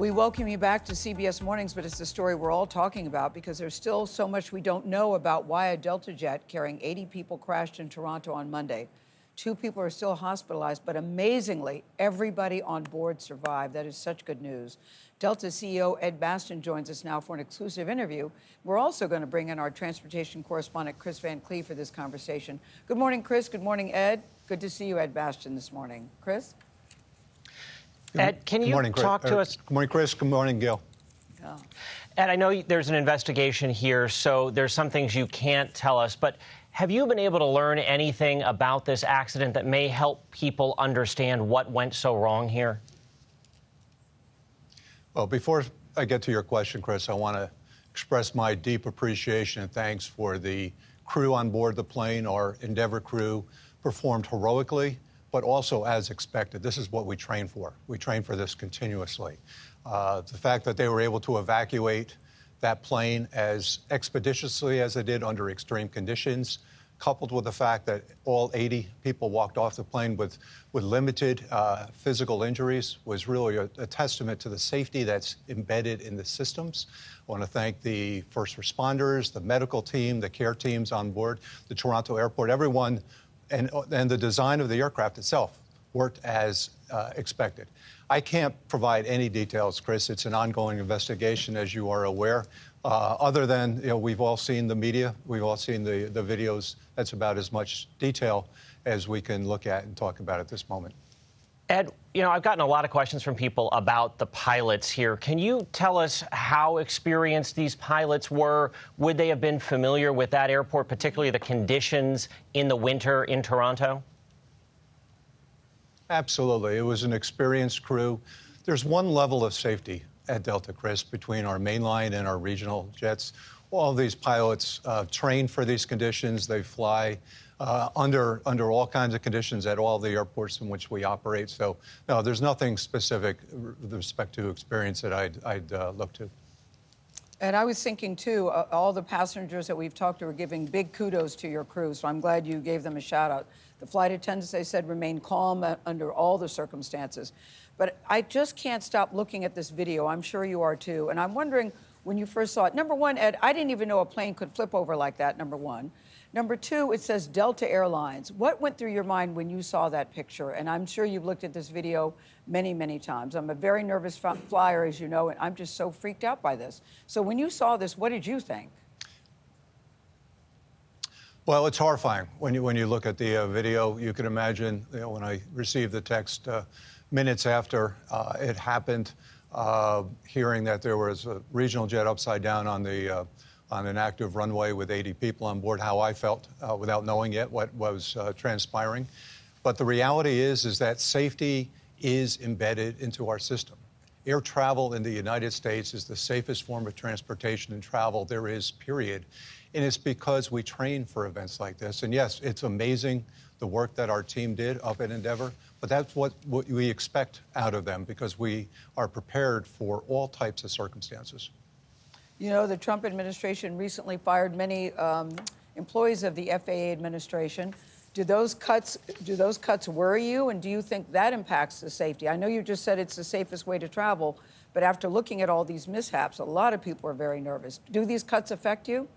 We welcome you back to CBS Mornings, but it's the story we're all talking about because there's still so much we don't know about why a Delta jet carrying 80 people crashed in Toronto on Monday. 2 people are still hospitalized, but amazingly, everybody on board survived. That is such good news. Delta CEO Ed Bastian joins us now for an exclusive interview. We're also going to bring in our transportation correspondent, Chris Van Cleve, for this conversation. Good morning, Chris. Good morning, Ed. Good to see you, Ed Bastian, this morning. Chris? Ed, can you talk to us? Good morning, Chris. Good morning, Gail. Yeah. Ed, I know there's an investigation here, so there's some things you can't tell us, but have you been able to learn anything about this accident that may help people understand what went so wrong here? Well, before I get to your question, Chris, I want to express my deep appreciation and thanks for the crew on board the plane. Our Endeavor crew performed heroically, but also as expected. This is what we train for. We train for this continuously. The fact that they were able to evacuate that plane as expeditiously as they did under extreme conditions, coupled with the fact that all 80 people walked off the plane with limited physical injuries, was really a testament to the safety that's embedded in the systems. I want to thank the first responders, the medical team, the care teams on board, the Toronto airport, everyone, and the design of the aircraft itself worked as expected. I can't provide any details, Chris. It's an ongoing investigation, as you are aware. Other than, we've all seen the media, we've all seen the videos. That's about as much detail as we can look at and talk about at this moment. Ed, I've gotten a lot of questions from people about the pilots here. Can you tell us how experienced these pilots were? Would they have been familiar with that airport, particularly the conditions in the winter in Toronto? Absolutely. It was an experienced crew. There's one level of safety at Delta, Chris, between our mainline and our regional jets. All of these pilots train for these conditions. They fly under all kinds of conditions at all the airports in which we operate. So, no, there's nothing specific with respect to experience that I'd look to. And I was thinking, too, all the passengers that we've talked to are giving big kudos to your crew, so I'm glad you gave them a shout-out. The flight attendants, they said, remained calm under all the circumstances. But I just can't stop looking at this video. I'm sure you are, too. And I'm wondering, when you first saw it, number one, Ed, I didn't even know a plane could flip over like that, number one. Number two, it says Delta Airlines. What went through your mind when you saw that picture? And I'm sure you've looked at this video many, many times. I'm a very nervous flyer, as you know, and I'm just so freaked out by this. So when you saw this, what did you think? Well, it's horrifying. When you look at the video, you can imagine, when I received the text minutes after it happened, hearing that there was a regional jet upside down on an active runway with 80 people on board, how I felt without knowing yet what was transpiring. But the reality is that safety is embedded into our system. Air travel in the United States is the safest form of transportation and travel there is, period. And it's because we train for events like this. And yes, it's amazing the work that our team did up at Endeavor, but that's what we expect out of them because we are prepared for all types of circumstances. The Trump administration recently fired many employees of the FAA administration. Do those cuts worry you, and do you think that impacts the safety? I know you just said it's the safest way to travel, but after looking at all these mishaps, a lot of people are very nervous. Do these cuts affect you?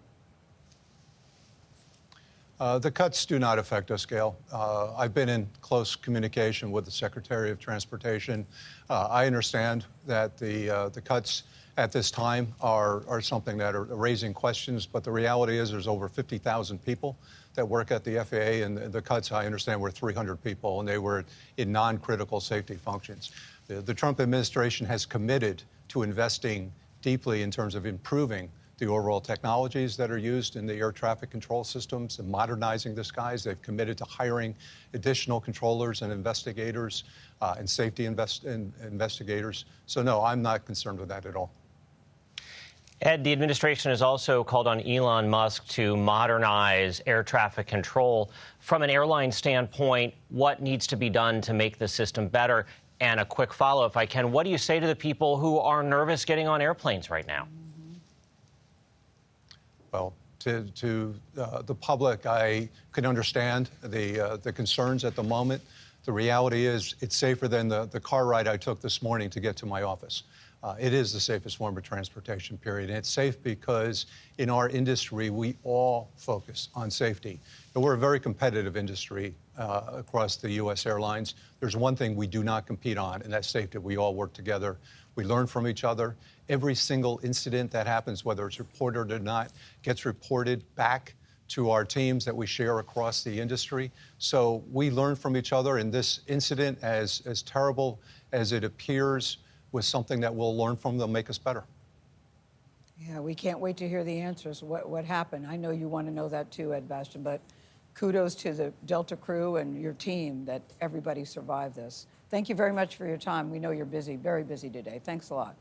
The cuts do not affect us, Gail. I've been in close communication with the Secretary of Transportation. I understand that the cuts at this time are something that are raising questions, but the reality is there's over 50,000 people that work at the FAA, and the cuts, I understand, were 300 people, and they were in non-critical safety functions. The Trump administration has committed to investing deeply in terms of improving the overall technologies that are used in the air traffic control systems and modernizing the skies. They've committed to hiring additional controllers and investigators and safety investigators. So, no, I'm not concerned with that at all. Ed, the administration has also called on Elon Musk to modernize air traffic control. From an airline standpoint, what needs to be done to make the system better? And a quick follow, if I can, what do you say to the people who are nervous getting on airplanes right now? Well, to the public, I can understand the concerns at the moment. The reality is it's safer than the car ride I took this morning to get to my office. It is the safest form of transportation, period. And it's safe because in our industry, we all focus on safety. And we're a very competitive industry across the U.S. airlines. There's one thing we do not compete on, and that's safety. We all work together. We learn from each other. Every single incident that happens, whether it's reported or not, gets reported back to our teams that we share across the industry. So we learn from each other, and this incident, as terrible as it appears, was something that we'll learn from. They'll make us better. Yeah, we can't wait to hear the answers. What happened? I know you want to know that too, Ed Bastian, but kudos to the Delta crew and your team that everybody survived this. Thank you very much for your time. We know you're busy, very busy today. Thanks a lot.